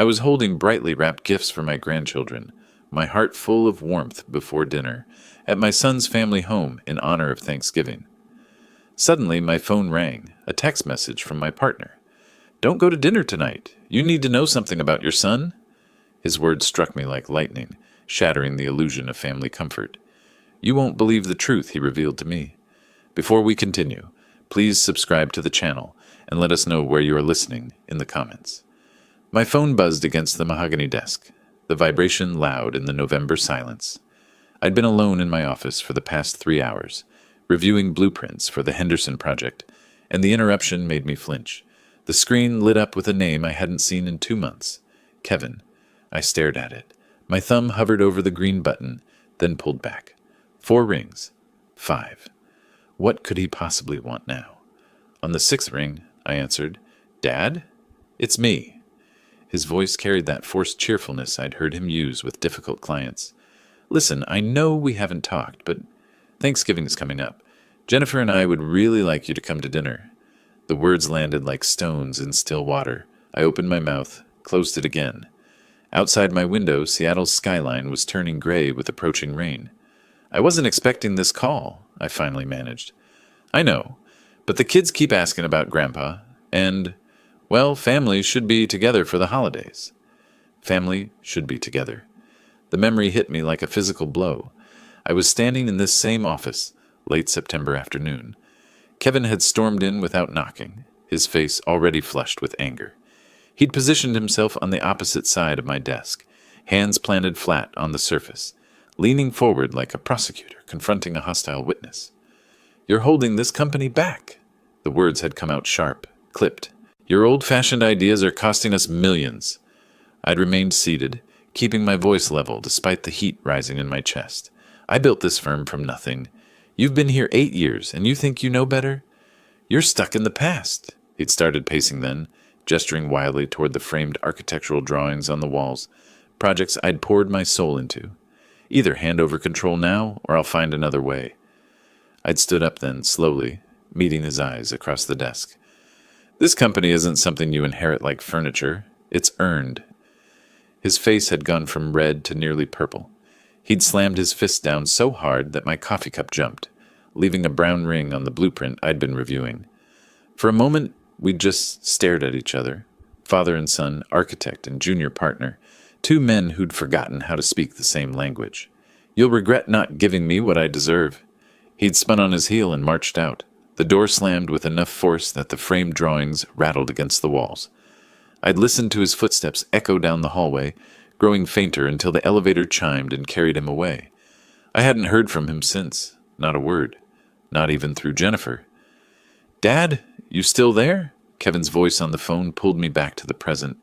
I was holding brightly wrapped gifts for my grandchildren, my heart full of warmth before dinner, at my son's family home in honor of Thanksgiving. Suddenly, my phone rang, a text message from my partner. "Don't go to dinner tonight. You need to know something about your son." His words struck me like lightning, shattering the illusion of family comfort. "You won't believe the truth," he revealed to me. Before we continue, please subscribe to the channel and let us know where you are listening in the comments. My phone buzzed against the mahogany desk, the vibration loud in the November silence. I'd been alone in my office for the past 3 hours, reviewing blueprints for the Henderson project, and the interruption made me flinch. The screen lit up with a name I hadn't seen in 2 months. Kevin. I stared at it. My thumb hovered over the green button, then pulled back. 4 rings. 5. What could he possibly want now? On the 6th ring, I answered, "Dad? It's me." His voice carried that forced cheerfulness I'd heard him use with difficult clients. "Listen, I know we haven't talked, but Thanksgiving is coming up. Jennifer and I would really like you to come to dinner." The words landed like stones in still water. I opened my mouth, closed it again. Outside my window, Seattle's skyline was turning gray with approaching rain. "I wasn't expecting this call," I finally managed. "I know, but the kids keep asking about Grandpa, and, well, family should be together for the holidays." Family should be together. The memory hit me like a physical blow. I was standing in this same office, late September afternoon. Kevin had stormed in without knocking, his face already flushed with anger. He'd positioned himself on the opposite side of my desk, hands planted flat on the surface, leaning forward like a prosecutor confronting a hostile witness. "You're holding this company back." The words had come out sharp, clipped. "Your old-fashioned ideas are costing us millions." I'd remained seated, keeping my voice level despite the heat rising in my chest. "I built this firm from nothing. You've been here 8 years, and you think you know better? You're stuck in the past." He'd started pacing then, gesturing wildly toward the framed architectural drawings on the walls, projects I'd poured my soul into. "Either hand over control now, or I'll find another way." I'd stood up then, slowly, meeting his eyes across the desk. "This company isn't something you inherit like furniture. It's earned." His face had gone from red to nearly purple. He'd slammed his fist down so hard that my coffee cup jumped, leaving a brown ring on the blueprint I'd been reviewing. For a moment, we'd just stared at each other, father and son, architect and junior partner, 2 men who'd forgotten how to speak the same language. "You'll regret not giving me what I deserve." He'd spun on his heel and marched out. The door slammed with enough force that the framed drawings rattled against the walls. I'd listened to his footsteps echo down the hallway, growing fainter until the elevator chimed and carried him away. I hadn't heard from him since, not a word, not even through Jennifer. "Dad, you still there?" Kevin's voice on the phone pulled me back to the present.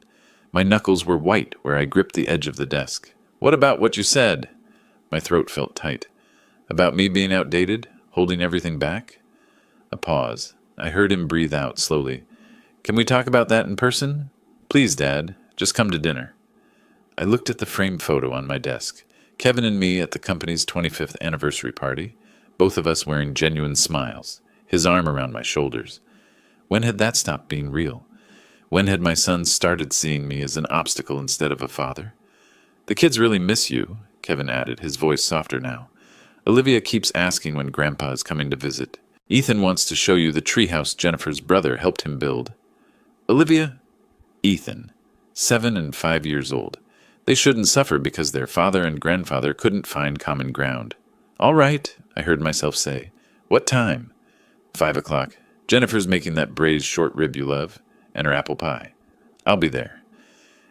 My knuckles were white where I gripped the edge of the desk. "What about what you said?" My throat felt tight. "About me being outdated, holding everything back?" A pause. I heard him breathe out slowly. "Can we talk about that in person? Please, Dad, just come to dinner." I looked at the framed photo on my desk. Kevin and me at the company's 25th anniversary party, both of us wearing genuine smiles, his arm around my shoulders. When had that stopped being real? When had my son started seeing me as an obstacle instead of a father? "The kids really miss you," Kevin added, his voice softer now. "Olivia keeps asking when Grandpa is coming to visit. Ethan wants to show you the treehouse Jennifer's brother helped him build." Olivia? Ethan. 7 and 5 years old. They shouldn't suffer because their father and grandfather couldn't find common ground. "All right," I heard myself say. "What time?" 5 o'clock. Jennifer's making that braised short rib you love, and her apple pie. I'll be there.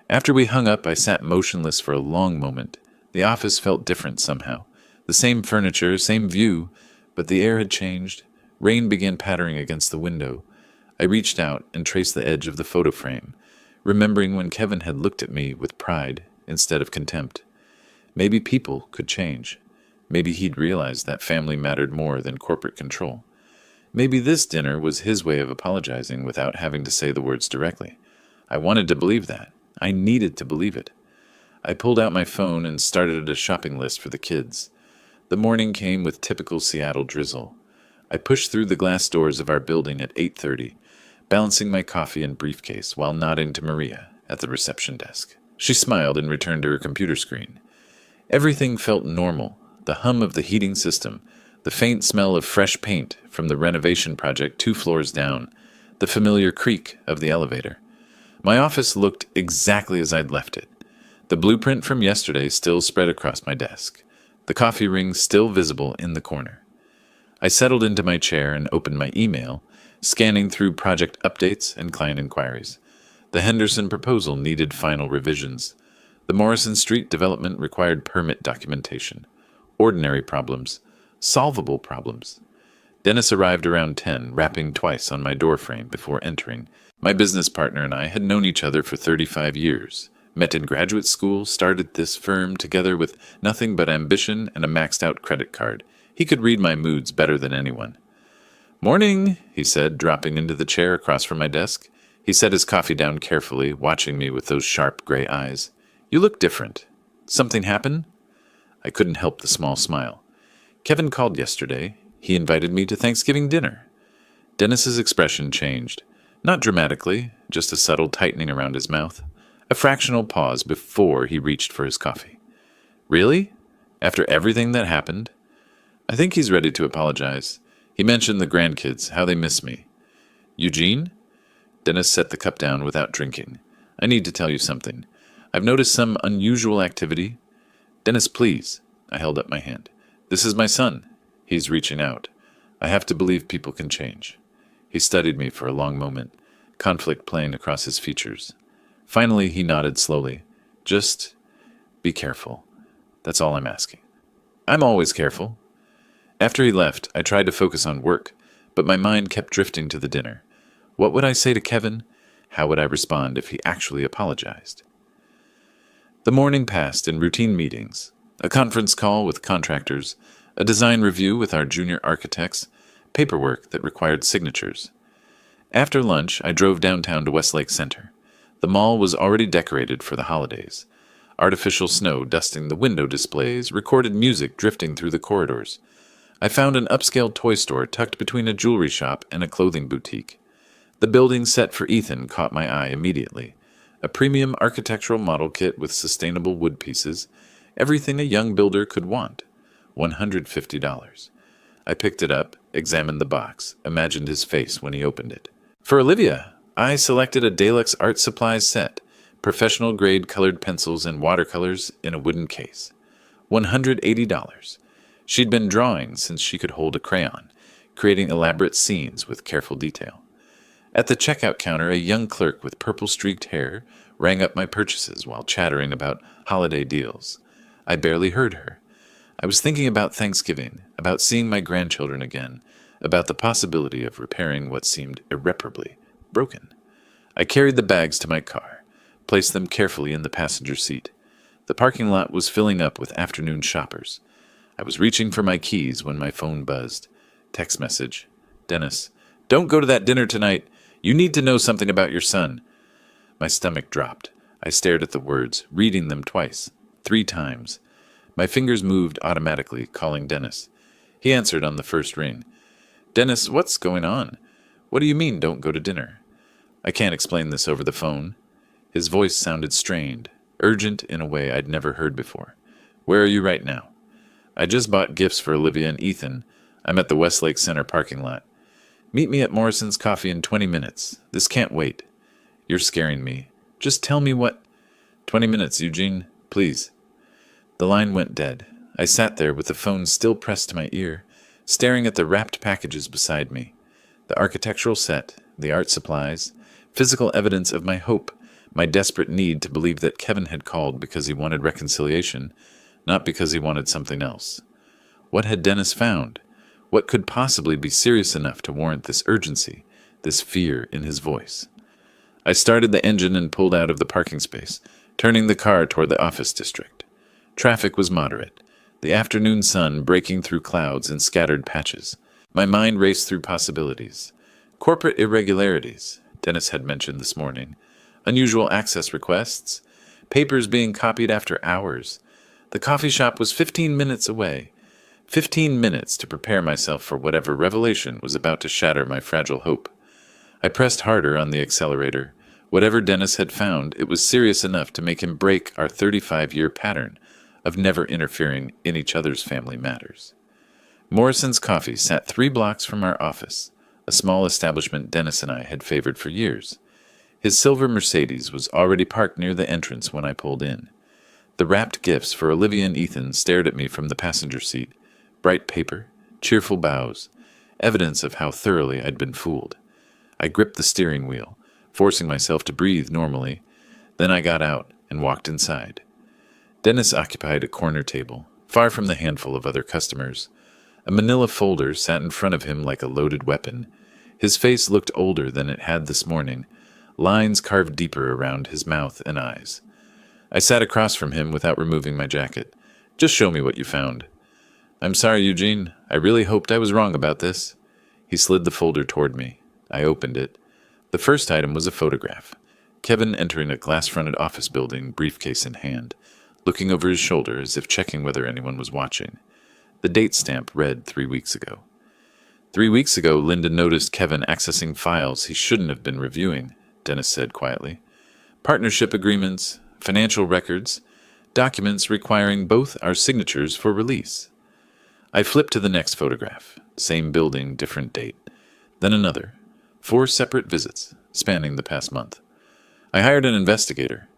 After we hung up, I sat motionless for a long moment. The office felt different somehow. The same furniture, same view, but the air had changed. Rain began pattering against the window. I reached out and traced the edge of the photo frame, remembering when Kevin had looked at me with pride instead of contempt. Maybe people could change. Maybe he'd realized that family mattered more than corporate control. Maybe this dinner was his way of apologizing without having to say the words directly. I wanted to believe that. I needed to believe it. I pulled out my phone and started a shopping list for the kids. The morning came with typical Seattle drizzle. I pushed through the glass doors of our building at 8:30, balancing my coffee and briefcase while nodding to Maria at the reception desk. She smiled and returned to her computer screen. Everything felt normal. The hum of the heating system, the faint smell of fresh paint from the renovation project 2 floors down, the familiar creak of the elevator. My office looked exactly as I'd left it. The blueprint from yesterday still spread across my desk, the coffee ring still visible in the corner. I settled into my chair and opened my email, scanning through project updates and client inquiries. The Henderson proposal needed final revisions. The Morrison Street development required permit documentation. Ordinary problems. Solvable problems. Dennis arrived around 10, rapping twice on my doorframe before entering. My business partner and I had known each other for 35 years. Met in graduate school, started this firm together with nothing but ambition and a maxed-out credit card. He could read my moods better than anyone. "Morning," he said, dropping into the chair across from my desk. He set his coffee down carefully, watching me with those sharp gray eyes. "You look different. Something happen?" I couldn't help the small smile. "Kevin called yesterday. He invited me to Thanksgiving dinner." Dennis's expression changed. Not dramatically, just a subtle tightening around his mouth. A fractional pause before he reached for his coffee. "Really? After everything that happened?" "I think he's ready to apologize. He mentioned the grandkids, how they miss me." "Eugene?" Dennis set the cup down without drinking. "I need to tell you something. I've noticed some unusual activity." "Dennis, please." I held up my hand. "This is my son. He's reaching out. I have to believe people can change." He studied me for a long moment, conflict playing across his features. Finally, he nodded slowly. "Just be careful. That's all I'm asking." "I'm always careful." After he left, I tried to focus on work, but my mind kept drifting to the dinner. What would I say to Kevin? How would I respond if he actually apologized? The morning passed in routine meetings, a conference call with contractors, a design review with our junior architects, paperwork that required signatures. After lunch, I drove downtown to Westlake Center. The mall was already decorated for the holidays. Artificial snow dusting the window displays, recorded music drifting through the corridors. I found an upscale toy store tucked between a jewelry shop and a clothing boutique. The building set for Ethan caught my eye immediately. A premium architectural model kit with sustainable wood pieces, everything a young builder could want. $150. I picked it up, examined the box, imagined his face when he opened it. For Olivia, I selected a Deluxe art supplies set, professional-grade colored pencils and watercolors in a wooden case. $180. She'd been drawing since she could hold a crayon, creating elaborate scenes with careful detail. At the checkout counter, a young clerk with purple-streaked hair rang up my purchases while chattering about holiday deals. I barely heard her. I was thinking about Thanksgiving, about seeing my grandchildren again, about the possibility of repairing what seemed irreparably broken. I carried the bags to my car, placed them carefully in the passenger seat. The parking lot was filling up with afternoon shoppers. I was reaching for my keys when my phone buzzed. Text message. "Dennis, don't go to that dinner tonight. You need to know something about your son." My stomach dropped. I stared at the words, reading them twice, 3 times. My fingers moved automatically, calling Dennis. He answered on the first ring. "Dennis, what's going on? What do you mean, don't go to dinner?" "I can't explain this over the phone." His voice sounded strained, urgent in a way I'd never heard before. "Where are you right now?" "I just bought gifts for Olivia and Ethan. I'm at the Westlake Center parking lot. Meet me at Morrison's Coffee in 20 minutes. This can't wait." "You're scaring me. Just tell me what—" 20 minutes, Eugene. Please." The line went dead. I sat there with the phone still pressed to my ear, staring at the wrapped packages beside me. The architectural set, the art supplies, physical evidence of my hope, my desperate need to believe that Kevin had called because he wanted reconciliation, not because he wanted something else. What had Dennis found? What could possibly be serious enough to warrant this urgency, this fear in his voice? I started the engine and pulled out of the parking space, turning the car toward the office district. Traffic was moderate, the afternoon sun breaking through clouds in scattered patches. My mind raced through possibilities. Corporate irregularities, Dennis had mentioned this morning. Unusual access requests. Papers being copied after hours. The coffee shop was 15 minutes away. 15 minutes to prepare myself for whatever revelation was about to shatter my fragile hope. I pressed harder on the accelerator, Whatever Dennis had found, it was serious enough to make him break our 35-year pattern of never interfering in each other's family matters. Morrison's Coffee sat 3 blocks from our office, a small establishment Dennis and I had favored for years. His silver Mercedes was already parked near the entrance when I pulled in. The wrapped gifts for Olivia and Ethan stared at me from the passenger seat. Bright paper, cheerful bows, evidence of how thoroughly I'd been fooled. I gripped the steering wheel, forcing myself to breathe normally. Then I got out and walked inside. Dennis occupied a corner table, far from the handful of other customers. A manila folder sat in front of him like a loaded weapon. His face looked older than it had this morning, lines carved deeper around his mouth and eyes. I sat across from him without removing my jacket. "Just show me what you found." "I'm sorry, Eugene. I really hoped I was wrong about this." He slid the folder toward me. I opened it. The first item was a photograph. Kevin entering a glass-fronted office building, briefcase in hand, looking over his shoulder as if checking whether anyone was watching. The date stamp read 3 weeks ago. 3 weeks ago, Linda noticed Kevin accessing files he shouldn't have been reviewing, Dennis said quietly. Partnership agreements, financial records, documents requiring both our signatures for release. I flipped to the next photograph. Same building, different date. Then another. 4 separate visits, spanning the past month. I hired an investigator.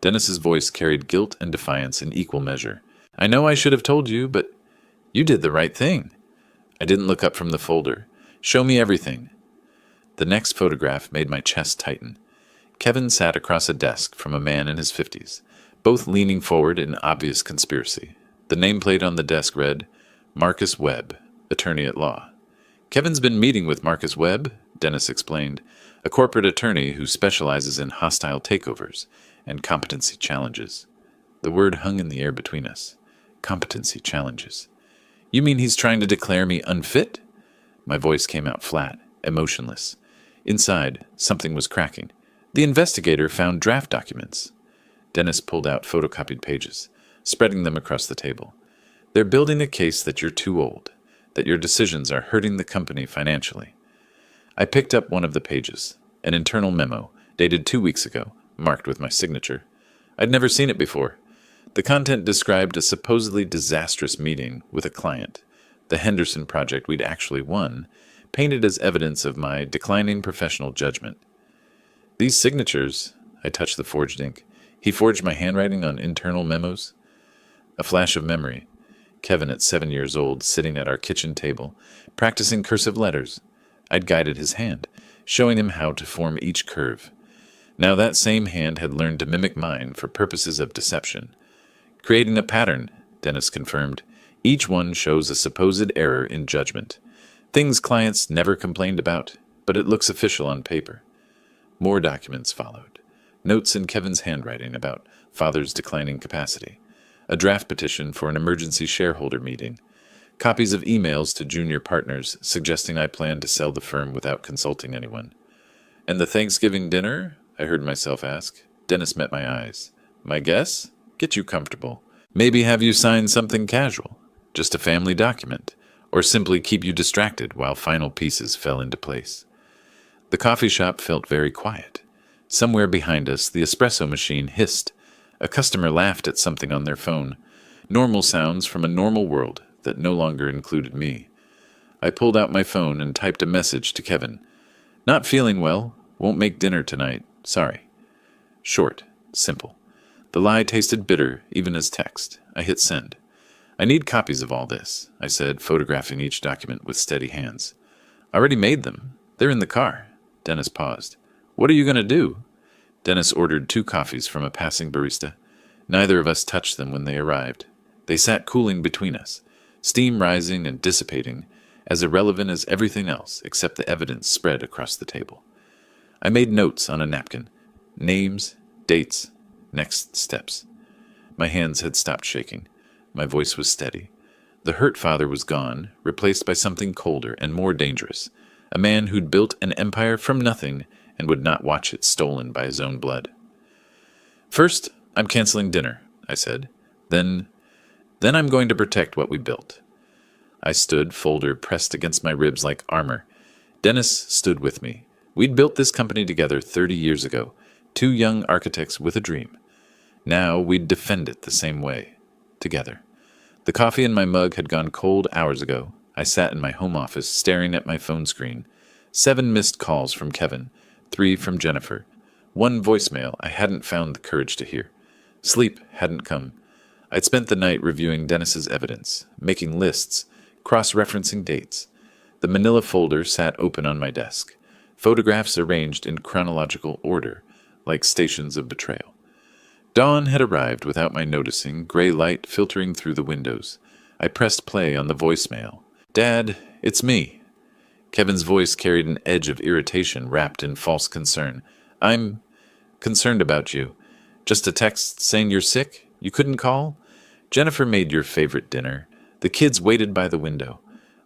Dennis's voice carried guilt and defiance in equal measure. "I know I should have told you, but you did the right thing." I didn't look up from the folder. "Show me everything." The next photograph made my chest tighten. Kevin sat across a desk from a man in his 50s, both leaning forward in obvious conspiracy. The nameplate on the desk read, Marcus Webb, attorney at law. "Kevin's been meeting with Marcus Webb," Dennis explained, "a corporate attorney who specializes in hostile takeovers and competency challenges." The word hung in the air between us. Competency challenges. "You mean he's trying to declare me unfit?" My voice came out flat, emotionless. Inside, something was cracking. The investigator found draft documents. Dennis pulled out photocopied pages, spreading them across the table. "They're building a case that you're too old, that your decisions are hurting the company financially." I picked up one of the pages, an internal memo, dated 2 weeks ago, marked with my signature. I'd never seen it before. The content described a supposedly disastrous meeting with a client. The Henderson project we'd actually won, painted as evidence of my declining professional judgment. "These signatures," I touched the forged ink. "He forged my handwriting on internal memos?" A flash of memory. Kevin at 7 years old, sitting at our kitchen table, practicing cursive letters. I'd guided his hand, showing him how to form each curve. Now that same hand had learned to mimic mine for purposes of deception. "Creating a pattern," Dennis confirmed. "Each one shows a supposed error in judgment. Things clients never complained about, but it looks official on paper." More documents followed. Notes in Kevin's handwriting about father's declining capacity. A draft petition for an emergency shareholder meeting. Copies of emails to junior partners suggesting I planned to sell the firm without consulting anyone. "And the Thanksgiving dinner?" I heard myself ask. Dennis met my eyes. "My guess? Get you comfortable. Maybe have you sign something casual. Just a family document. Or simply keep you distracted while final pieces fell into place." The coffee shop felt very quiet. Somewhere behind us, the espresso machine hissed. A customer laughed at something on their phone. Normal sounds from a normal world that no longer included me. I pulled out my phone and typed a message to Kevin. "Not feeling well. Won't make dinner tonight. Sorry." Short. Simple. The lie tasted bitter, even as text. I hit send. "I need copies of all this," I said, photographing each document with steady hands. "Already made them. They're in the car." Dennis paused. "What are you going to do?" Dennis ordered 2 coffees from a passing barista. Neither of us touched them when they arrived. They sat cooling between us, steam rising and dissipating, as irrelevant as everything else except the evidence spread across the table. I made notes on a napkin. Names, dates, next steps. My hands had stopped shaking. My voice was steady. The hurt father was gone, replaced by something colder and more dangerous. A man who'd built an empire from nothing and would not watch it stolen by his own blood. "First, I'm canceling dinner," I said. Then I'm going to protect what we built." I stood, folder pressed against my ribs like armor. Dennis stood with me. We'd built this company together 30 years ago, Two young architects with a dream. Now we'd defend it the same way, together. The coffee in my mug had gone cold hours ago. I sat in my home office staring at my phone screen. 7 missed calls from Kevin, 3 from Jennifer. 1 voicemail I hadn't found the courage to hear. Sleep hadn't come. I'd spent the night reviewing Dennis's evidence, making lists, cross-referencing dates. The manila folder sat open on my desk, photographs arranged in chronological order, like stations of betrayal. Dawn had arrived without my noticing, gray light filtering through the windows. I pressed play on the voicemail. "Dad, it's me." Kevin's voice carried an edge of irritation wrapped in false concern. "I'm concerned about you. Just a text saying you're sick? You couldn't call? Jennifer made your favorite dinner. The kids waited by the window.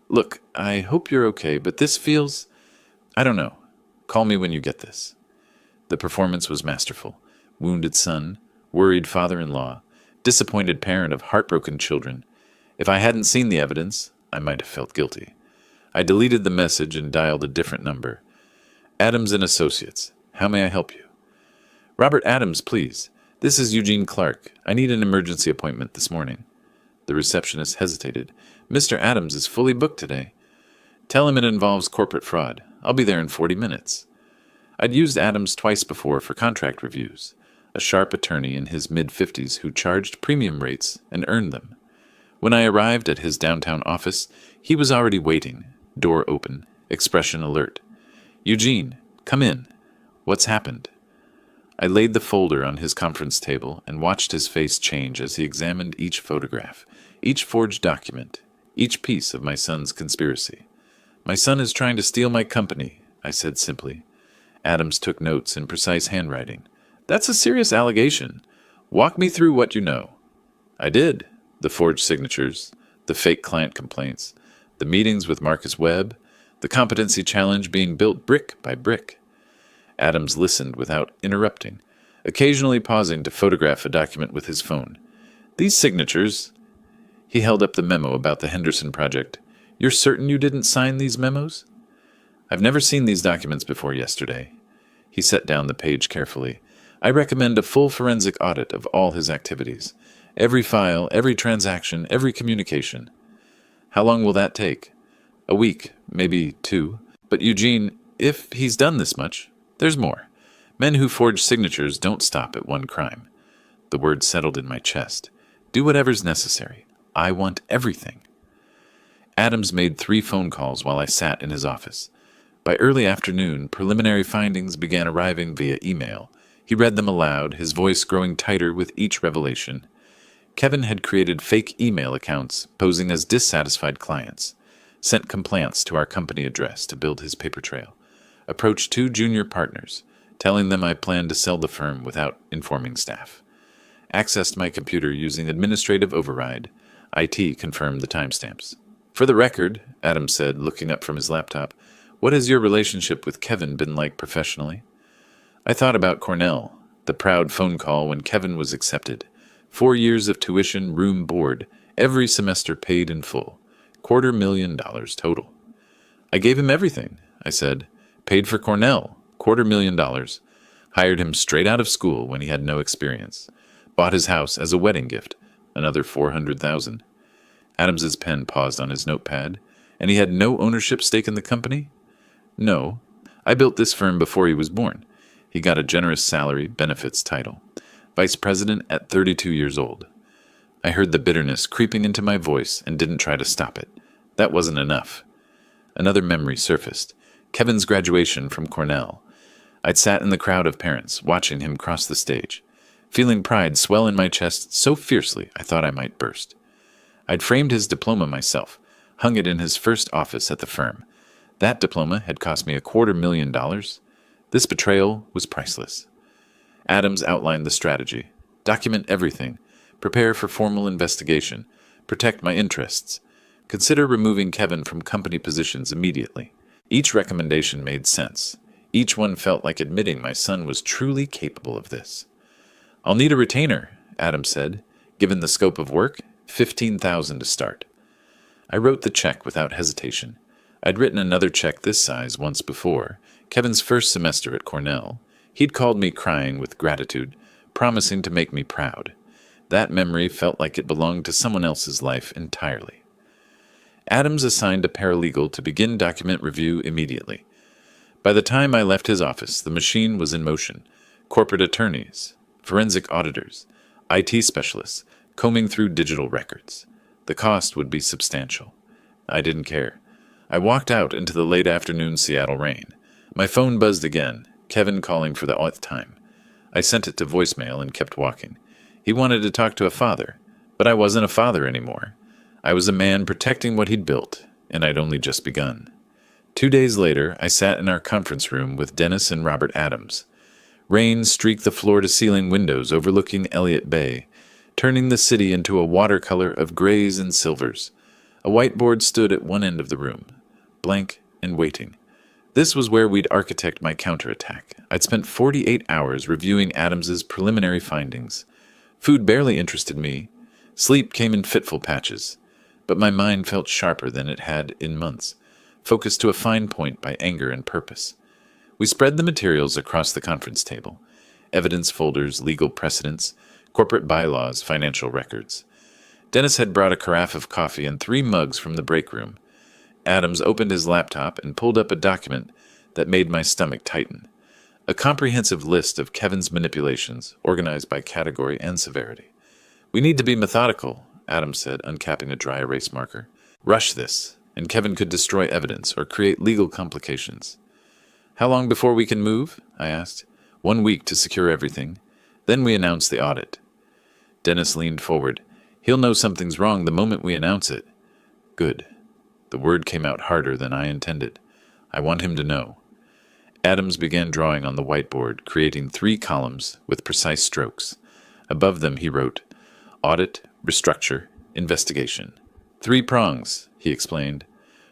Look, I hope you're okay, but this feels... I don't know. Call me when you get this." The performance was masterful. Wounded son, worried father-in-law, disappointed parent of heartbroken children. If I hadn't seen the evidence, I might have felt guilty. I deleted the message and dialed a different number. "Adams and Associates. How may I help you?" "Robert Adams, please. This is Eugene Clark. I need an emergency appointment this morning." The receptionist hesitated. "Mr. Adams is fully booked today." "Tell him it involves corporate fraud. I'll be there in 40 minutes. I'd used Adams twice before for contract reviews. A sharp attorney in his mid-50s who charged premium rates and earned them. When I arrived at his downtown office, he was already waiting, door open, expression alert. "Eugene, come in. What's happened?" I laid the folder on his conference table and watched his face change as he examined each photograph, each forged document, each piece of my son's conspiracy. "My son is trying to steal my company," I said simply. Adams took notes in precise handwriting. "That's a serious allegation. Walk me through what you know." I did. The forged signatures, the fake client complaints, the meetings with Marcus Webb, the competency challenge being built brick by brick. Adams listened without interrupting, occasionally pausing to photograph a document with his phone. "These signatures..." He held up the memo about the Henderson project. "You're certain you didn't sign these memos?" "I've never seen these documents before yesterday." He set down the page carefully. "I recommend a full forensic audit of all his activities. Every file, every transaction, every communication." "How long will that take?" "A week, maybe 2. But Eugene, if he's done this much, there's more. Men who forge signatures don't stop at one crime." The word settled in my chest. "Do whatever's necessary. I want everything." Adams made 3 phone calls while I sat in his office. By early afternoon, preliminary findings began arriving via email. He read them aloud, his voice growing tighter with each revelation. Kevin had created fake email accounts posing as dissatisfied clients, sent complaints to our company address to build his paper trail, approached 2 junior partners, telling them I planned to sell the firm without informing staff, accessed my computer using administrative override. IT confirmed the timestamps. "For the record," Adams said, looking up from his laptop, "what has your relationship with Kevin been like professionally?" I thought about Cornell, the proud phone call when Kevin was accepted. 4 years of tuition, room, board, every semester paid in full. $250,000 total. "I gave him everything," I said. "Paid for Cornell, $250,000. Hired him straight out of school when he had no experience. Bought his house as a wedding gift, another $400,000. Adams's pen paused on his notepad. "And he had no ownership stake in the company?" "No. I built this firm before he was born. He got a generous salary, benefits, title. Vice president at 32 years old." I heard the bitterness creeping into my voice and didn't try to stop it. That wasn't enough. Another memory surfaced. Kevin's graduation from Cornell. I'd sat in the crowd of parents, watching him cross the stage, feeling pride swell in my chest so fiercely I thought I might burst. I'd framed his diploma myself, hung it in his first office at the firm. That diploma had cost me $250,000. This betrayal was priceless. Adams outlined the strategy. Document everything. Prepare for formal investigation. Protect my interests. Consider removing Kevin from company positions immediately. Each recommendation made sense. Each one felt like admitting my son was truly capable of this. "I'll need a retainer," Adams said. "Given the scope of work, $15,000 to start." I wrote the check without hesitation. I'd written another check this size once before, Kevin's first semester at Cornell. He'd called me crying with gratitude, promising to make me proud. That memory felt like it belonged to someone else's life entirely. Adams assigned a paralegal to begin document review immediately. By the time I left his office, the machine was in motion. Corporate attorneys, forensic auditors, IT specialists, combing through digital records. The cost would be substantial. I didn't care. I walked out into the late afternoon Seattle rain. My phone buzzed again, Kevin calling for the 8th time. I sent it to voicemail and kept walking. He wanted to talk to a father, but I wasn't a father anymore. I was a man protecting what he'd built, and I'd only just begun. 2 days later, I sat in our conference room with Dennis and Robert Adams. Rain streaked the floor-to-ceiling windows overlooking Elliott Bay, turning the city into a watercolor of grays and silvers. A whiteboard stood at one end of the room, blank and waiting. This was where we'd architect my counterattack. I'd spent 48 hours reviewing Adams's preliminary findings. Food barely interested me. Sleep came in fitful patches. But my mind felt sharper than it had in months, focused to a fine point by anger and purpose. We spread the materials across the conference table. Evidence folders, legal precedents, corporate bylaws, financial records. Dennis had brought a carafe of coffee and 3 mugs from the break room. Adams opened his laptop and pulled up a document that made my stomach tighten. A comprehensive list of Kevin's manipulations, organized by category and severity. "We need to be methodical," Adams said, uncapping a dry erase marker. "Rush this, and Kevin could destroy evidence or create legal complications." "How long before we can move?" I asked. "1 week to secure everything. Then we announce the audit." Dennis leaned forward. "He'll know something's wrong the moment we announce it." "Good." The word came out harder than I intended. "I want him to know." Adams began drawing on the whiteboard, creating 3 columns with precise strokes. Above them he wrote, "Audit, restructure, investigation." 3 prongs, he explained.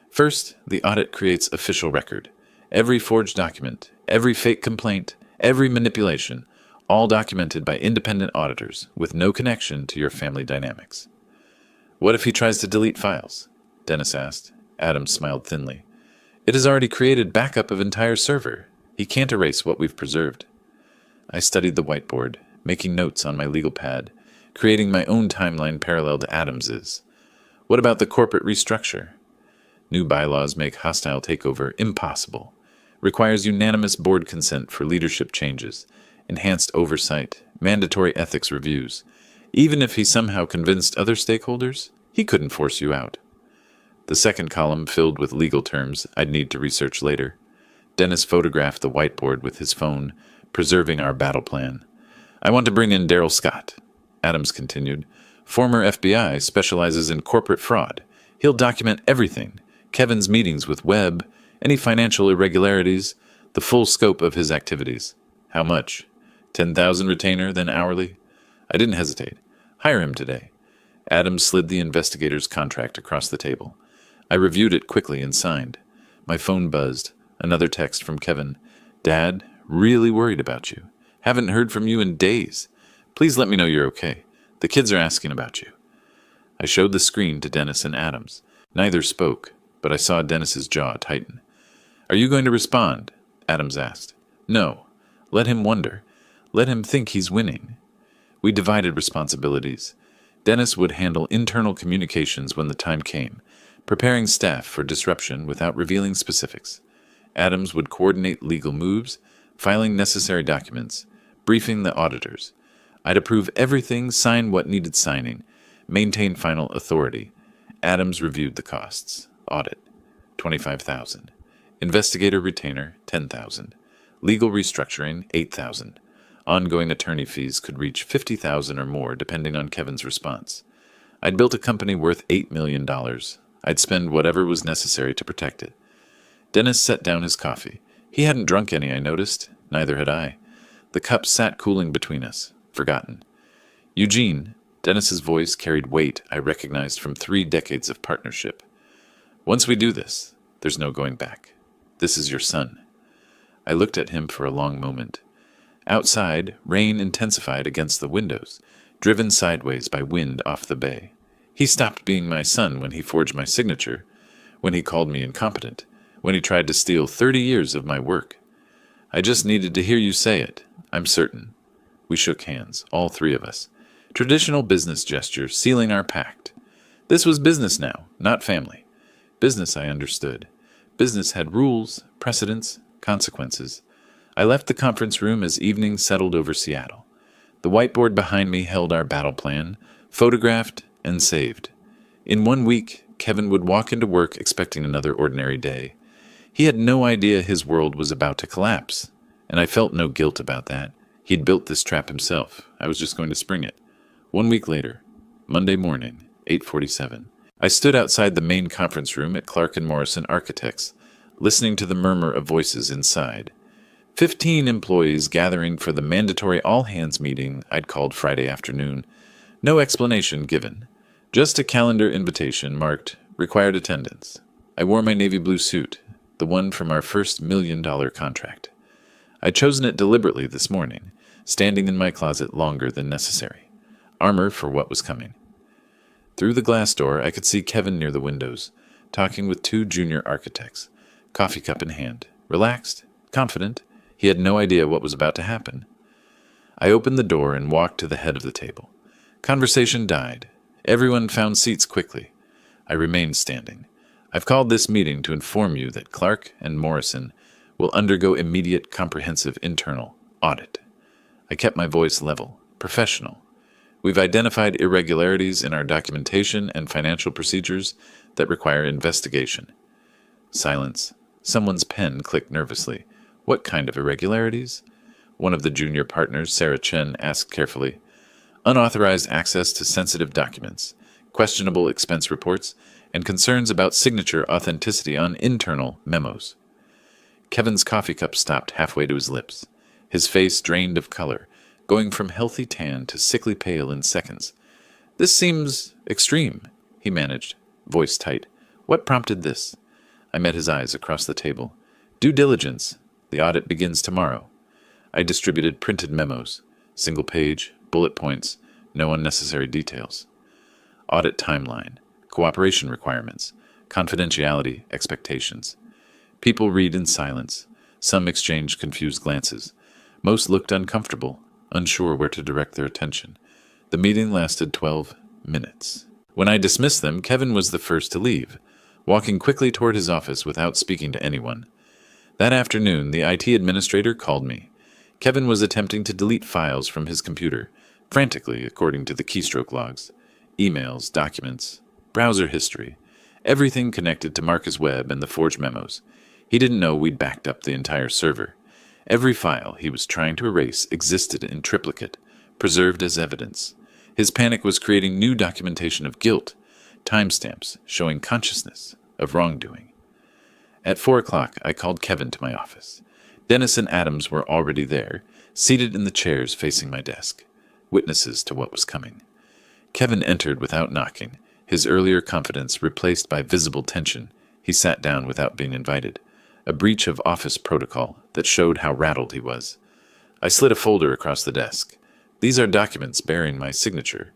First, the audit creates official record. Every forged document, every fake complaint, every manipulation, all documented by independent auditors with no connection to your family dynamics. "What if he tries to delete files?" Dennis asked. Adams smiled thinly. "It has already created backup of entire server. He can't erase what we've preserved." I studied the whiteboard, making notes on my legal pad, creating my own timeline parallel to Adams's. What about the corporate restructure? New bylaws make hostile takeover impossible. Requires unanimous board consent for leadership changes, enhanced oversight, mandatory ethics reviews. Even if he somehow convinced other stakeholders, he couldn't force you out. The second column filled with legal terms I'd need to research later. Dennis photographed the whiteboard with his phone, preserving our battle plan. "I want to bring in Daryl Scott," Adams continued. "Former FBI, specializes in corporate fraud. He'll document everything, Kevin's meetings with Webb, any financial irregularities, the full scope of his activities." "How much? 10,000 retainer, then hourly?" I didn't hesitate. "Hire him today." Adams slid the investigator's contract across the table. I reviewed it quickly and signed. My phone buzzed. Another text from Kevin. "Dad, really worried about you. Haven't heard from you in days. Please let me know you're okay. The kids are asking about you." I showed the screen to Dennis and Adams. Neither spoke, but I saw Dennis's jaw tighten. "Are you going to respond?" Adams asked. "No. Let him wonder. Let him think he's winning." We divided responsibilities. Dennis would handle internal communications when the time came, preparing staff for disruption without revealing specifics. Adams would coordinate legal moves, filing necessary documents, briefing the auditors. I'd approve everything, sign what needed signing, maintain final authority. Adams reviewed the costs. Audit, $25,000. Investigator retainer, $10,000. Legal restructuring, $8,000. Ongoing attorney fees could reach $50,000 or more depending on Kevin's response. I'd built a company worth $8 million. I'd spend whatever was necessary to protect it. Dennis set down his coffee. He hadn't drunk any, I noticed. Neither had I. The cup sat cooling between us, forgotten. "Eugene," Dennis's voice carried weight I recognized from 3 decades of partnership. "Once we do this, there's no going back. This is your son." I looked at him for a long moment. Outside, rain intensified against the windows, driven sideways by wind off the bay. He stopped being my son when he forged my signature, when he called me incompetent, when he tried to steal 30 years of my work. I just needed to hear you say it. I'm certain. We shook hands, all three of us. Traditional business gesture, sealing our pact. This was business now, not family. Business, I understood. Business had rules, precedents, consequences. I left the conference room as evening settled over Seattle. The whiteboard behind me held our battle plan, photographed and saved. In 1 week, Kevin would walk into work expecting another ordinary day. He had no idea his world was about to collapse, and I felt no guilt about that. He'd built this trap himself. I was just going to spring it. 1 week later, Monday morning, 8:47. I stood outside the main conference room at Clark & Morrison Architects, listening to the murmur of voices inside. 15 employees gathering for the mandatory all-hands meeting I'd called Friday afternoon. No explanation given. Just a calendar invitation marked required attendance. I wore my navy blue suit, the one from our first $1 million contract. I'd chosen it deliberately this morning, standing in my closet longer than necessary. Armor for what was coming. Through the glass door, I could see Kevin near the windows, talking with 2 junior architects, coffee cup in hand, relaxed, confident. He had no idea what was about to happen. I opened the door and walked to the head of the table. Conversation died. Everyone found seats quickly. I remained standing. I've called this meeting to inform you that Clark and Morrison will undergo immediate comprehensive internal audit. I kept my voice level, professional. We've identified irregularities in our documentation and financial procedures that require investigation. Silence. Someone's pen clicked nervously. What kind of irregularities? One of the junior partners, Sarah Chen, asked carefully. Unauthorized access to sensitive documents, questionable expense reports, and concerns about signature authenticity on internal memos. Kevin's coffee cup stopped halfway to his lips. His face drained of color, going from healthy tan to sickly pale in seconds. This seems extreme, he managed, voice tight. What prompted this? I met his eyes across the table. Due diligence. The audit begins tomorrow. I distributed printed memos, single page, bullet points, no unnecessary details. Audit timeline, cooperation requirements, confidentiality expectations. People read in silence. Some exchanged confused glances. Most looked uncomfortable, unsure where to direct their attention. The meeting lasted 12 minutes. When I dismissed them, Kevin was the first to leave, walking quickly toward his office without speaking to anyone. That afternoon, the IT administrator called me. Kevin was attempting to delete files from his computer, frantically according to the keystroke logs. Emails, documents, browser history, everything connected to Marcus Webb and the forged memos. He didn't know we'd backed up the entire server. Every file he was trying to erase existed in triplicate, preserved as evidence. His panic was creating new documentation of guilt, timestamps showing consciousness of wrongdoing. At 4 o'clock, I called Kevin to my office. Dennis and Adams were already there, seated in the chairs facing my desk, witnesses to what was coming. Kevin entered without knocking, his earlier confidence replaced by visible tension. He sat down without being invited, a breach of office protocol that showed how rattled he was. I slid a folder across the desk. These are documents bearing my signature.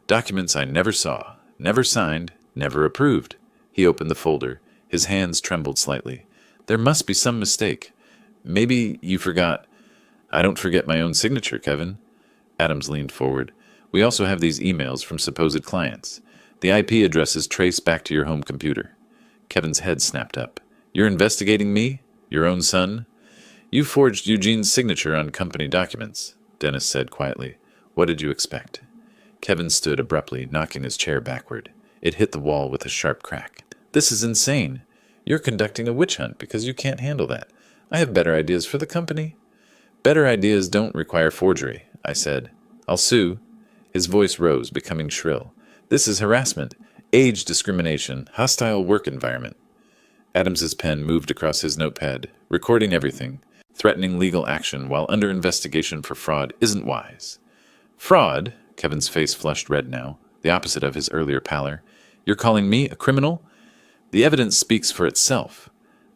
Documents I never saw, never signed, never approved. He opened the folder. His hands trembled slightly. There must be some mistake. Maybe you forgot. I don't forget my own signature, Kevin. Adams leaned forward. We also have these emails from supposed clients. The IP addresses trace back to your home computer. Kevin's head snapped up. You're investigating me? Your own son? You forged Eugene's signature on company documents, Dennis said quietly. What did you expect? Kevin stood abruptly, knocking his chair backward. It hit the wall with a sharp crack. This is insane. You're conducting a witch hunt because you can't handle that. I have better ideas for the company. Better ideas don't require forgery, I said. I'll sue. His voice rose, becoming shrill. This is harassment, age discrimination, hostile work environment. Adams's pen moved across his notepad, recording everything. Threatening legal action while under investigation for fraud isn't wise. Fraud? Kevin's face flushed red now, the opposite of his earlier pallor. You're calling me a criminal? The evidence speaks for itself.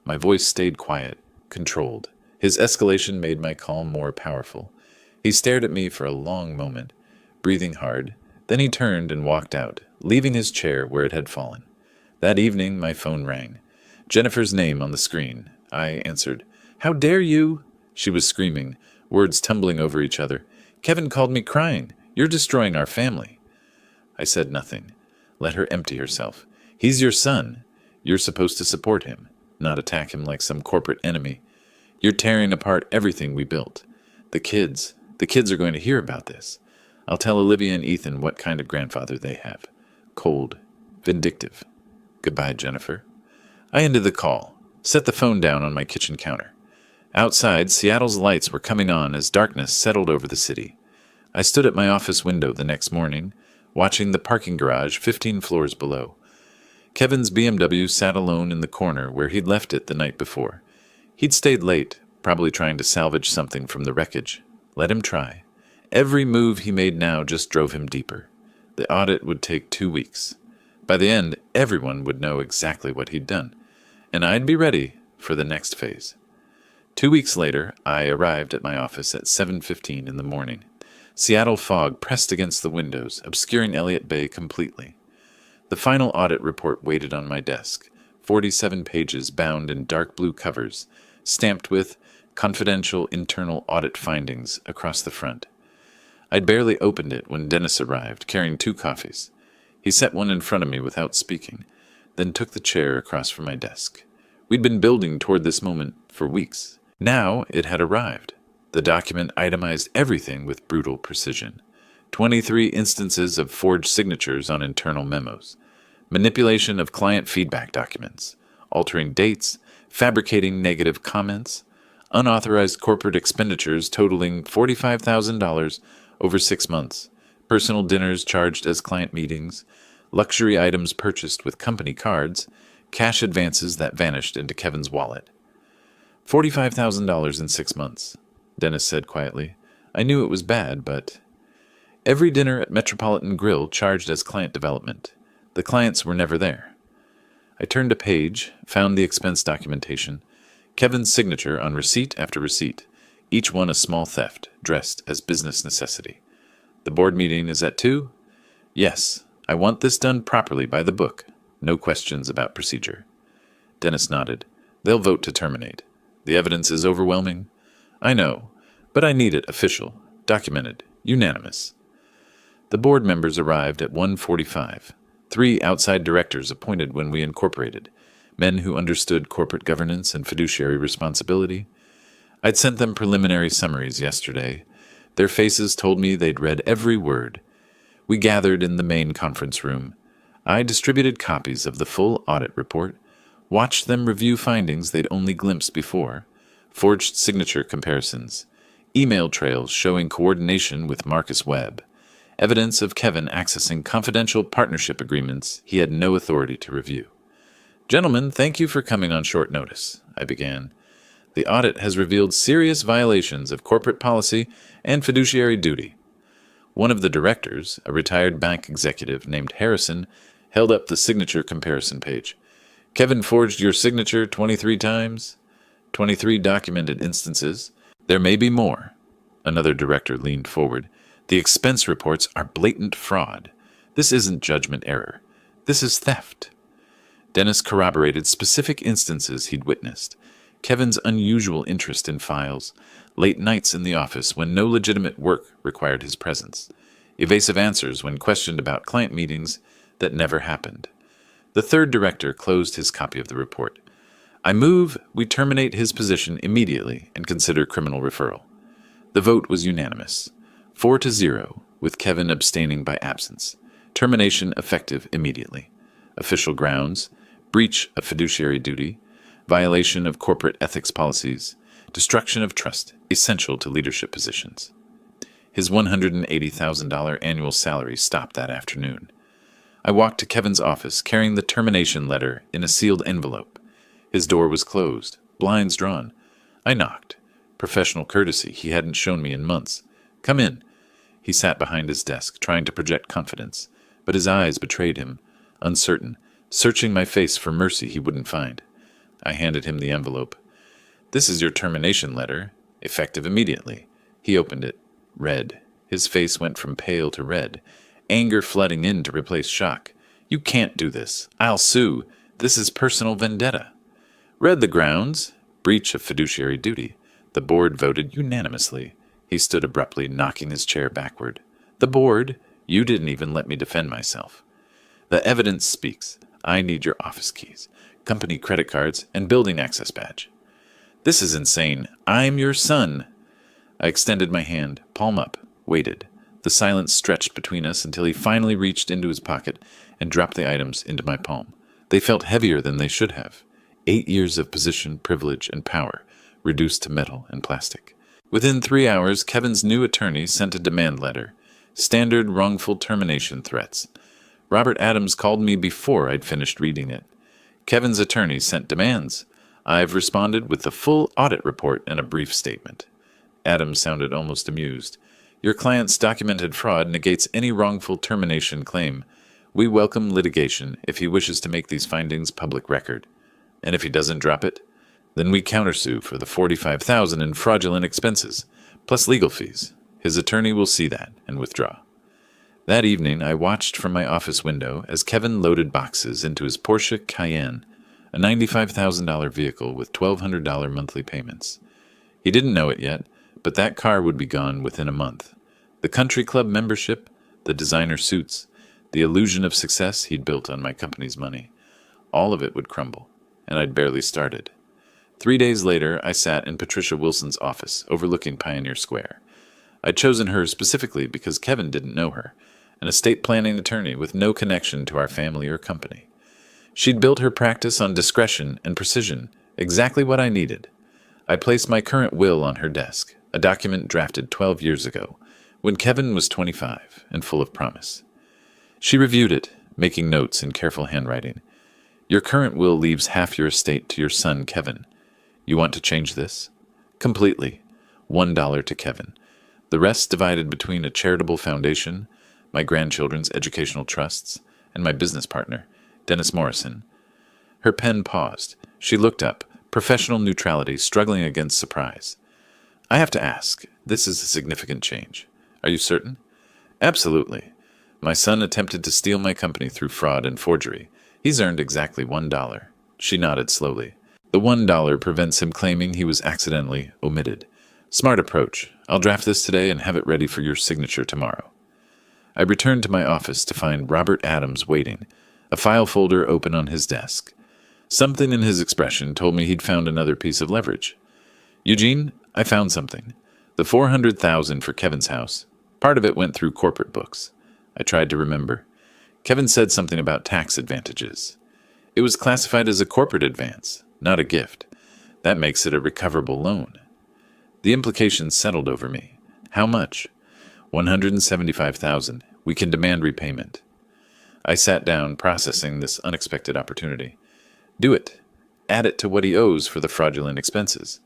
My voice stayed quiet, controlled. His escalation made my calm more powerful. He stared at me for a long moment, breathing hard. Then he turned and walked out, leaving his chair where it had fallen. That evening, my phone rang. Jennifer's name on the screen. I answered. How dare you? She was screaming, words tumbling over each other. Kevin called me crying. You're destroying our family. I said nothing. Let her empty herself. He's your son. You're supposed to support him, not attack him like some corporate enemy. You're tearing apart everything we built. The kids are going to hear about this. I'll tell Olivia and Ethan what kind of grandfather they have. Cold, vindictive. Goodbye, Jennifer. I ended the call, set the phone down on my kitchen counter. Outside, Seattle's lights were coming on as darkness settled over the city. I stood at my office window the next morning, watching the parking garage 15 floors below. Kevin's BMW sat alone in the corner where he'd left it the night before. He'd stayed late, probably trying to salvage something from the wreckage. Let him try. Every move he made now just drove him deeper. The audit would take 2 weeks. By the end, everyone would know exactly what he'd done, and I'd be ready for the next phase. 2 weeks later, I arrived at my office at 7:15 in the morning. Seattle fog pressed against the windows, obscuring Elliott Bay completely. The final audit report waited on my desk, 47 pages bound in dark blue covers, stamped with confidential internal audit findings across the front. I'd barely opened it when Dennis arrived, carrying 2 coffees. He set one in front of me without speaking, then took the chair across from my desk. We'd been building toward this moment for weeks. Now it had arrived. The document itemized everything with brutal precision. 23 instances of forged signatures on internal memos, manipulation of client feedback documents, altering dates, fabricating negative comments, unauthorized corporate expenditures totaling $45,000 over 6 months, personal dinners charged as client meetings, luxury items purchased with company cards, cash advances that vanished into Kevin's wallet. $45,000 in 6 months, Dennis said quietly. I knew it was bad, but... Every dinner at Metropolitan Grill charged as client development. The clients were never there. I turned a page, found the expense documentation, Kevin's signature on receipt after receipt, each one a small theft, dressed as business necessity. The board meeting is at 2? Yes, I want this done properly by the book. No questions about procedure. Dennis nodded. They'll vote to terminate. The evidence is overwhelming. I know, but I need it official, documented, unanimous. The board members arrived at 1:45. 3 outside directors appointed when we incorporated, men who understood corporate governance and fiduciary responsibility. I'd sent them preliminary summaries yesterday. Their faces told me they'd read every word. We gathered in the main conference room. I distributed copies of the full audit report, watched them review findings they'd only glimpsed before, forged signature comparisons, email trails showing coordination with Marcus Webb, evidence of Kevin accessing confidential partnership agreements he had no authority to review. Gentlemen, thank you for coming on short notice, I began. The audit has revealed serious violations of corporate policy and fiduciary duty. One of the directors, a retired bank executive named Harrison, held up the signature comparison page. Kevin forged your signature 23 times? 23 documented instances. There may be more. Another director leaned forward. The expense reports are blatant fraud. This isn't judgment error. This is theft. Dennis corroborated specific instances he'd witnessed. Kevin's unusual interest in files, late nights in the office when no legitimate work required his presence, evasive answers when questioned about client meetings that never happened. The third director closed his copy of the report. I move we terminate his position immediately and consider criminal referral. The vote was unanimous, 4-0, with Kevin abstaining by absence. Termination effective immediately. Official grounds: breach of fiduciary duty, violation of corporate ethics policies, destruction of trust, essential to leadership positions. His $180,000 annual salary stopped that afternoon. I walked to Kevin's office, carrying the termination letter in a sealed envelope. His door was closed, blinds drawn. I knocked. Professional courtesy he hadn't shown me in months. Come in. He sat behind his desk, trying to project confidence, but his eyes betrayed him, uncertain, searching my face for mercy he wouldn't find. I handed him the envelope. This is your termination letter, effective immediately. He opened it, read. His face went from pale to red, anger flooding in to replace shock. You can't do this. I'll sue. This is personal vendetta. Read the grounds: breach of fiduciary duty, The board voted unanimously. He stood abruptly, knocking his chair backward. The board? You didn't even let me defend myself. The evidence speaks. I need your office keys, company credit cards, and building access badge. This is insane. I'm your son. I extended my hand, palm up, waited. The silence stretched between us until he finally reached into his pocket and dropped the items into my palm. They felt heavier than they should have. 8 years of position, privilege, and power, reduced to metal and plastic. Within 3 hours, Kevin's new attorney sent a demand letter. Standard wrongful termination threats. Robert Adams called me before I'd finished reading it. Kevin's attorney sent demands. I've responded with the full audit report and a brief statement. Adams sounded almost amused. Your client's documented fraud negates any wrongful termination claim. We welcome litigation if he wishes to make these findings public record. And if he doesn't drop it, then we countersue for the $45,000 in fraudulent expenses, plus legal fees. His attorney will see that and withdraw. That evening, I watched from my office window as Kevin loaded boxes into his Porsche Cayenne, a $95,000 vehicle with $1,200 monthly payments. He didn't know it yet, but that car would be gone within a month. The country club membership, the designer suits, the illusion of success he'd built on my company's money, all of it would crumble, and I'd barely started. 3 days later, I sat in Patricia Wilson's office overlooking Pioneer Square. I'd chosen her specifically because Kevin didn't know her, an estate planning attorney with no connection to our family or company. She'd built her practice on discretion and precision, exactly what I needed. I placed my current will on her desk, a document drafted 12 years ago, when Kevin was 25 and full of promise. She reviewed it, making notes in careful handwriting. Your current will leaves half your estate to your son, Kevin. You want to change this? Completely. $1 to Kevin. The rest divided between a charitable foundation, my grandchildren's educational trusts, and my business partner, Dennis Morrison. Her pen paused. She looked up, professional neutrality struggling against surprise. I have to ask, this is a significant change. Are you certain? Absolutely. My son attempted to steal my company through fraud and forgery. He's earned exactly $1. She nodded slowly. The $1 prevents him claiming he was accidentally omitted. Smart approach. I'll draft this today and have it ready for your signature tomorrow. I returned to my office to find Robert Adams waiting, a file folder open on his desk. Something in his expression told me he'd found another piece of leverage. Eugene, I found something. The $400,000 for Kevin's house. Part of it went through corporate books. I tried to remember. Kevin said something about tax advantages. It was classified as a corporate advance, not a gift. That makes it a recoverable loan. The implications settled over me. How much? $175,000. We can demand repayment. I sat down, processing this unexpected opportunity. Do it. Add it to what he owes for the fraudulent expenses.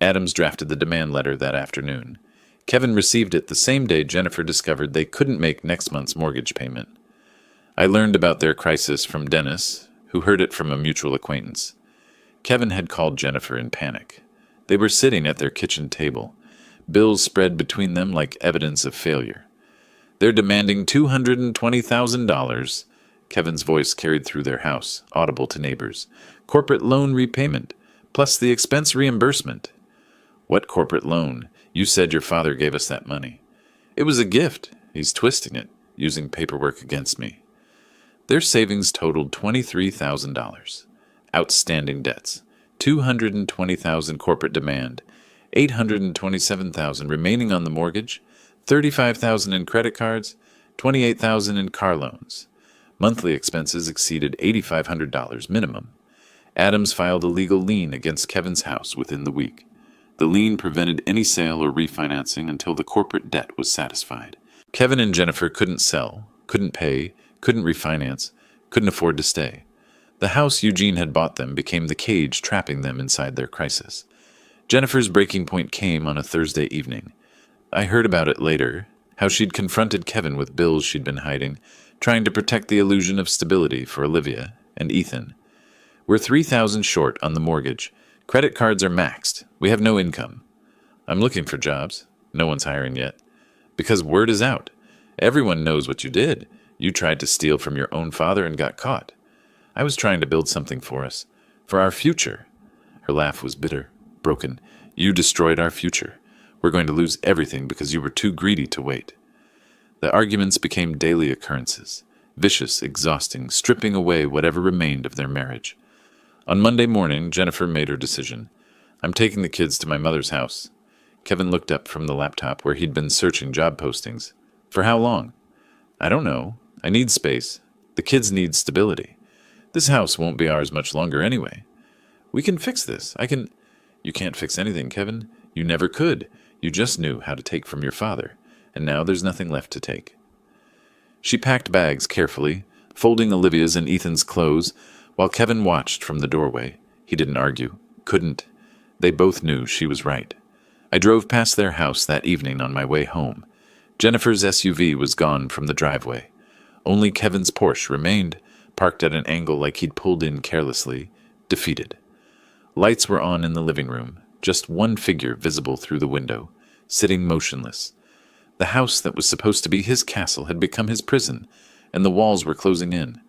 Adams drafted the demand letter that afternoon. Kevin received it the same day Jennifer discovered they couldn't make next month's mortgage payment. I learned about their crisis from Dennis, who heard it from a mutual acquaintance. Kevin had called Jennifer in panic. They were sitting at their kitchen table, bills spread between them like evidence of failure. They're demanding $220,000. Kevin's voice carried through their house, audible to neighbors. Corporate loan repayment, plus the expense reimbursement. What corporate loan? You said your father gave us that money. It was a gift. He's twisting it, using paperwork against me. Their savings totaled $23,000. Outstanding debts. $220,000 corporate demand. $827,000 remaining on the mortgage. $35,000 in credit cards. $28,000 in car loans. Monthly expenses exceeded $8,500 minimum. Adams filed a legal lien against Kevin's house within the week. The lien prevented any sale or refinancing until the corporate debt was satisfied. Kevin and Jennifer couldn't sell, couldn't pay, couldn't refinance, couldn't afford to stay. The house Eugene had bought them became the cage trapping them inside their crisis. Jennifer's breaking point came on a Thursday evening. I heard about it later, how she'd confronted Kevin with bills she'd been hiding, trying to protect the illusion of stability for Olivia and Ethan. We're $3,000 short on the mortgage. Credit cards are maxed. We have no income. I'm looking for jobs. No one's hiring yet. Because word is out. Everyone knows what you did. You tried to steal from your own father and got caught. I was trying to build something for us. For our future. Her laugh was bitter, broken. You destroyed our future. We're going to lose everything because you were too greedy to wait. The arguments became daily occurrences, vicious, exhausting, stripping away whatever remained of their marriage. On Monday morning, Jennifer made her decision. I'm taking the kids to my mother's house. Kevin looked up from the laptop where he'd been searching job postings. For how long? I don't know. I need space. The kids need stability. This house won't be ours much longer anyway. We can fix this. You can't fix anything, Kevin. You never could. You just knew how to take from your father, and now there's nothing left to take. She packed bags carefully, folding Olivia's and Ethan's clothes, while Kevin watched from the doorway. He didn't argue. Couldn't. They both knew she was right. I drove past their house that evening on my way home. Jennifer's SUV was gone from the driveway. Only Kevin's Porsche remained, parked at an angle like he'd pulled in carelessly, defeated. Lights were on in the living room, just one figure visible through the window, sitting motionless. The house that was supposed to be his castle had become his prison, and the walls were closing in.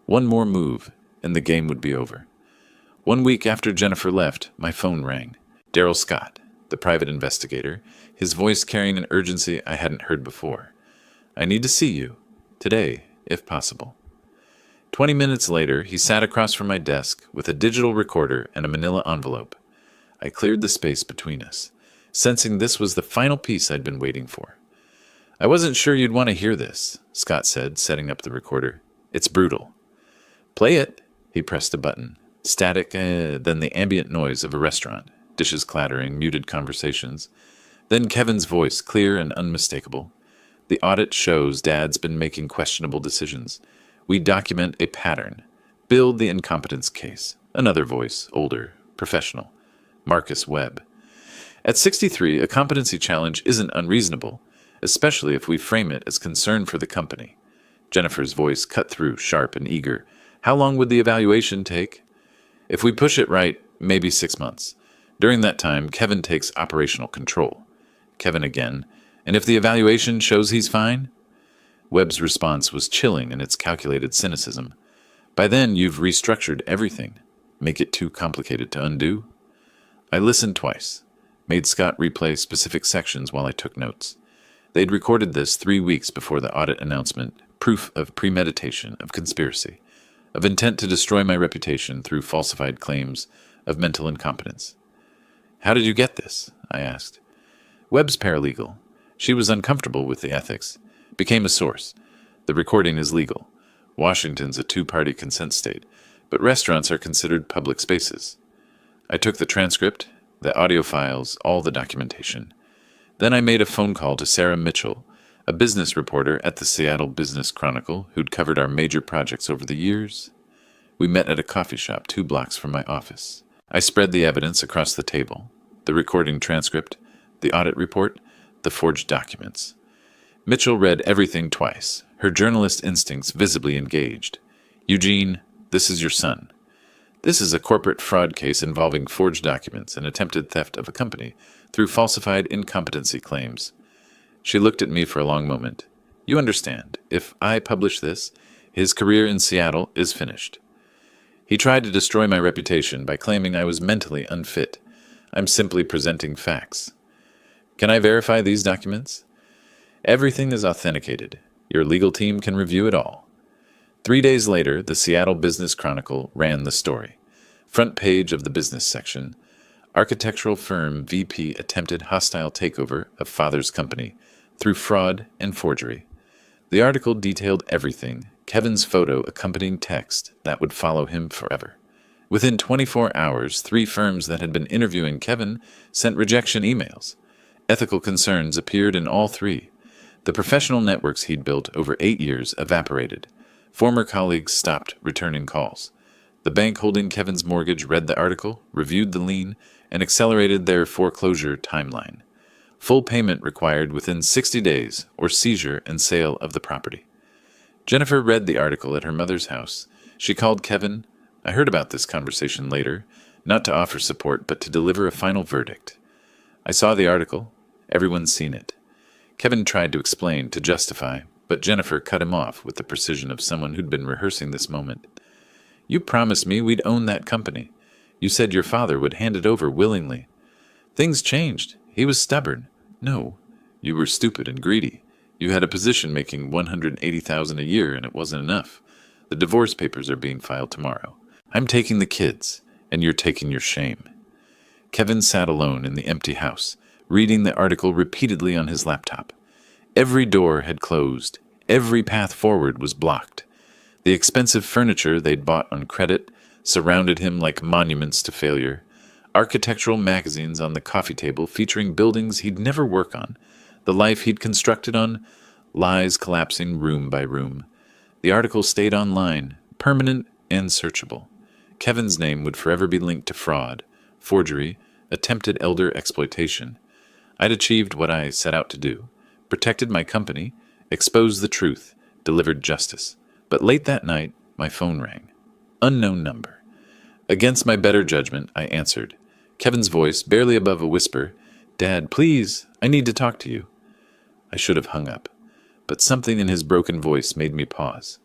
One more move, and the game would be over. 1 week after Jennifer left, my phone rang. Daryl Scott, the private investigator, his voice carrying an urgency I hadn't heard before. I need to see you. Today, if possible. 20 minutes later, he sat across from my desk with a digital recorder and a manila envelope. I cleared the space between us, sensing this was the final piece I'd been waiting for. I wasn't sure you'd want to hear this, Scott said, setting up the recorder. It's brutal. Play it. He pressed a button. Static, then the ambient noise of a restaurant, dishes clattering, muted conversations. Then Kevin's voice, clear and unmistakable. The audit shows Dad's been making questionable decisions. We document a pattern. Build the incompetence case. Another voice, older, professional. Marcus Webb. At 63, a competency challenge isn't unreasonable, especially if we frame it as concern for the company. Jennifer's voice cut through, sharp and eager. How long would the evaluation take? If we push it right, maybe 6 months. During that time, Kevin takes operational control. Kevin again. And if the evaluation shows he's fine? Webb's response was chilling in its calculated cynicism. By then, you've restructured everything. Make it too complicated to undo? I listened twice. Made Scott replay specific sections while I took notes. They'd recorded this 3 weeks before the audit announcement, proof of premeditation, of conspiracy, of intent to destroy my reputation through falsified claims of mental incompetence. How did you get this? I asked. Webb's paralegal. She was uncomfortable with the ethics. Became a source. The recording is legal. Washington's a two-party consent state, but restaurants are considered public spaces. I took the transcript, the audio files, all the documentation. Then I made a phone call to Sarah Mitchell, a business reporter at the Seattle Business Chronicle who'd covered our major projects over the years. We met at a coffee shop 2 blocks from my office. I spread the evidence across the table. The recording transcript, the audit report, the forged documents. Mitchell read everything twice, her journalist instincts visibly engaged. Eugene, this is your son. This is a corporate fraud case involving forged documents and attempted theft of a company through falsified incompetency claims. She looked at me for a long moment. You understand, if I publish this, his career in Seattle is finished. He tried to destroy my reputation by claiming I was mentally unfit. I'm simply presenting facts. Can I verify these documents? Everything is authenticated. Your legal team can review it all. 3 days later, the Seattle Business Chronicle ran the story. Front page of the business section. Architectural firm VP attempted hostile takeover of father's company through fraud and forgery. The article detailed everything, Kevin's photo accompanying text that would follow him forever. Within 24 hours, 3 firms that had been interviewing Kevin sent rejection emails. Ethical concerns appeared in all 3. The professional networks he'd built over 8 years evaporated. Former colleagues stopped returning calls. The bank holding Kevin's mortgage read the article, reviewed the lien, and accelerated their foreclosure timeline. Full payment required within 60 days or seizure and sale of the property. Jennifer read the article at her mother's house. She called Kevin. I heard about this conversation later, not to offer support, but to deliver a final verdict. I saw the article. Everyone's seen it. Kevin tried to explain, to justify, but Jennifer cut him off with the precision of someone who'd been rehearsing this moment. You promised me we'd own that company. You said your father would hand it over willingly. Things changed. He was stubborn. No, you were stupid and greedy. You had a position making $180,000 a year and it wasn't enough. The divorce papers are being filed tomorrow. I'm taking the kids, and you're taking your shame. Kevin sat alone in the empty house, reading the article repeatedly on his laptop. Every door had closed. Every path forward was blocked. The expensive furniture they'd bought on credit surrounded him like monuments to failure. Architectural magazines on the coffee table featuring buildings he'd never work on. The life he'd constructed on lies collapsing room by room. The article stayed online, permanent and searchable. Kevin's name would forever be linked to fraud, forgery, attempted elder exploitation. I'd achieved what I set out to do, protected my company, exposed the truth, delivered justice. But late that night, my phone rang. Unknown number. Against my better judgment, I answered. Kevin's voice, barely above a whisper, "Dad, please, I need to talk to you." I should have hung up, but something in his broken voice made me pause.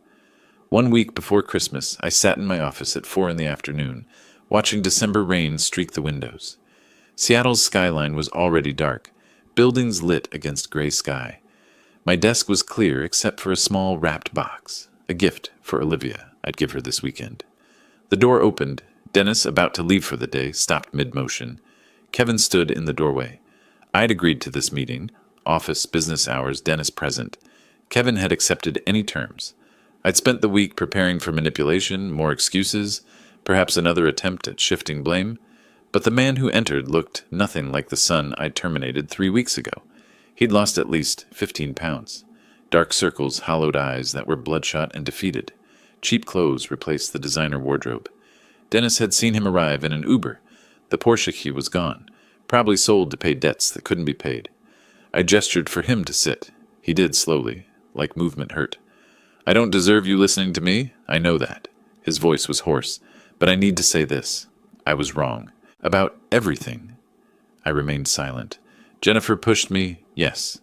1 week before Christmas, I sat in my office at 4 in the afternoon, watching December rain streak the windows. Seattle's skyline was already dark, buildings lit against gray sky. My desk was clear except for a small wrapped box, a gift for Olivia I'd give her this weekend. The door opened. Dennis, about to leave for the day, stopped mid-motion. Kevin stood in the doorway. I'd agreed to this meeting, office business hours, Dennis present. Kevin had accepted any terms. I'd spent the week preparing for manipulation, more excuses, perhaps another attempt at shifting blame. But the man who entered looked nothing like the son I'd terminated 3 weeks ago. He'd lost at least 15 pounds. Dark circles, hollowed eyes that were bloodshot and defeated. Cheap clothes replaced the designer wardrobe. Dennis had seen him arrive in an Uber. The Porsche key was gone, probably sold to pay debts that couldn't be paid. I gestured for him to sit. He did slowly, like movement hurt. "I don't deserve you listening to me. I know that." His voice was hoarse. "But I need to say this. I was wrong. About everything." I remained silent. Jennifer pushed me, yes.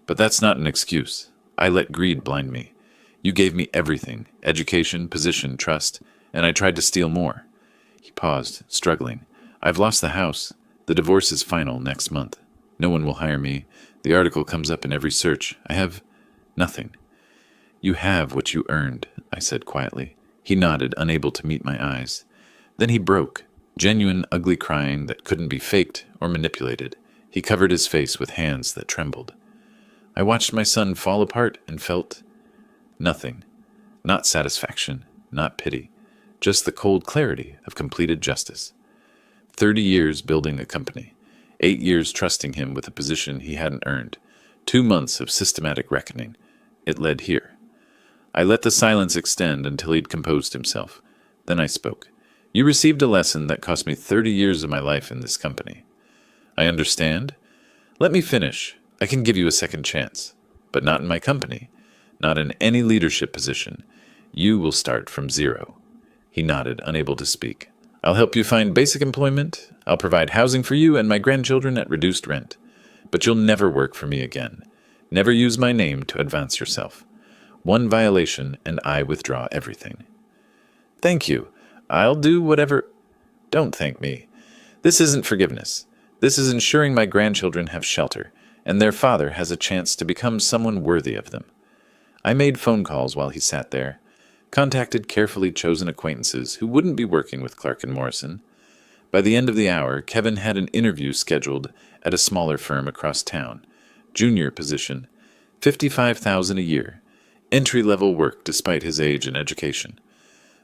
But that's not an excuse. I let greed blind me. You gave me everything, education, position, trust, and I tried to steal more. He paused, struggling. "I've lost the house. The divorce is final next month. No one will hire me. The article comes up in every search. I have nothing." "You have what you earned," I said quietly. He nodded, unable to meet my eyes. Then he broke, genuine, ugly crying that couldn't be faked or manipulated. He covered his face with hands that trembled. I watched my son fall apart and felt nothing. Not satisfaction, not pity, just the cold clarity of completed justice. 30 years building a company, 8 years trusting him with a position he hadn't earned, 2 months of systematic reckoning. It led here. I let the silence extend until he'd composed himself. Then I spoke. "You received a lesson that cost me 30 years of my life in this company." "I understand. Let me finish. I can give you a second chance. But not in my company. Not in any leadership position. You will start from zero." He nodded, unable to speak. "I'll help you find basic employment. I'll provide housing for you and my grandchildren at reduced rent. But you'll never work for me again. Never use my name to advance yourself. One violation, and I withdraw everything." "Thank you. I'll do whatever—" "Don't thank me. This isn't forgiveness. This is ensuring my grandchildren have shelter, and their father has a chance to become someone worthy of them." I made phone calls while he sat there, contacted carefully chosen acquaintances who wouldn't be working with Clark and Morrison. By the end of the hour, Kevin had an interview scheduled at a smaller firm across town. Junior position, $55,000 a year. Entry-level work despite his age and education.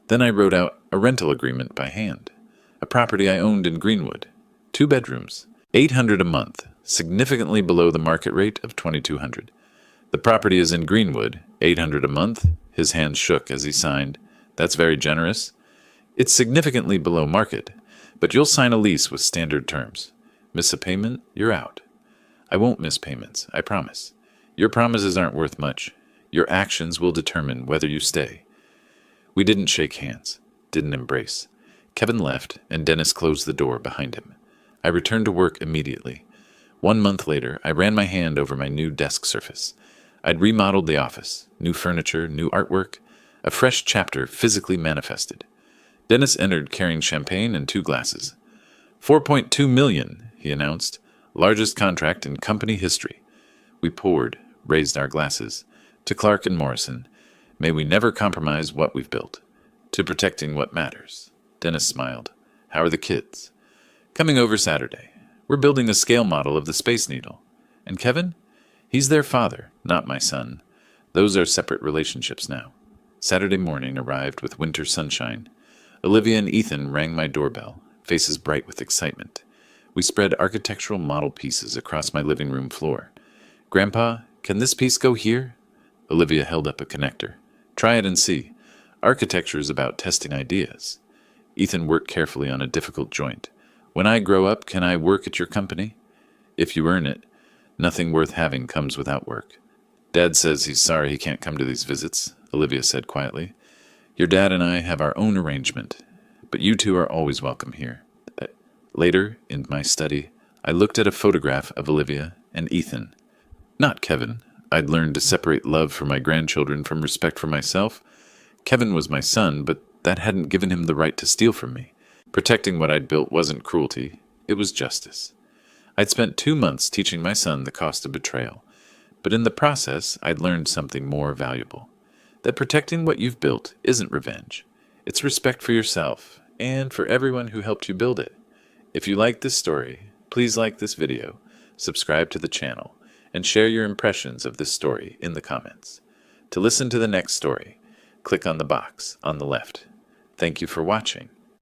Then I wrote out a rental agreement by hand. A property I owned in Greenwood. 2 bedrooms. $800 a month, significantly below the market rate of $2,200. The property is in Greenwood. $800 a month. His hands shook as he signed. "That's very generous." "It's significantly below market, but you'll sign a lease with standard terms. Miss a payment, you're out." "I won't miss payments, I promise. Your promises aren't worth much. Your actions will determine whether you stay." We didn't shake hands, didn't embrace. Kevin left, and Dennis closed the door behind him. I returned to work immediately. 1 month later, I ran my hand over my new desk surface. I'd remodeled the office, new furniture, new artwork, a fresh chapter physically manifested. Dennis entered carrying champagne and 2 glasses. 4.2 million, he announced. Largest contract in company history. We poured, raised our glasses. To Clark and Morrison, may we never compromise what we've built. To protecting what matters. Dennis smiled. How are the kids? Coming over Saturday. We're building a scale model of the Space Needle. And Kevin? He's their father, not my son. Those are separate relationships now. Saturday morning arrived with winter sunshine. Olivia and Ethan rang my doorbell, faces bright with excitement. We spread architectural model pieces across my living room floor. Grandpa, can this piece go here? Olivia held up a connector. Try it and see. Architecture is about testing ideas. Ethan worked carefully on a difficult joint. When I grow up, can I work at your company? If you earn it. Nothing worth having comes without work. Dad says he's sorry he can't come to these visits, Olivia said quietly. Your dad and I have our own arrangement, but you two are always welcome here. Later, in my study, I looked at a photograph of Olivia and Ethan. Not Kevin. I'd learned to separate love for my grandchildren from respect for myself. Kevin was my son, but that hadn't given him the right to steal from me. Protecting what I'd built wasn't cruelty. It was justice. I'd spent 2 months teaching my son the cost of betrayal, but in the process, I'd learned something more valuable. That protecting what you've built isn't revenge. It's respect for yourself and for everyone who helped you build it. If you like this story, please like this video, subscribe to the channel, and share your impressions of this story in the comments. To listen to the next story, click on the box on the left. Thank you for watching.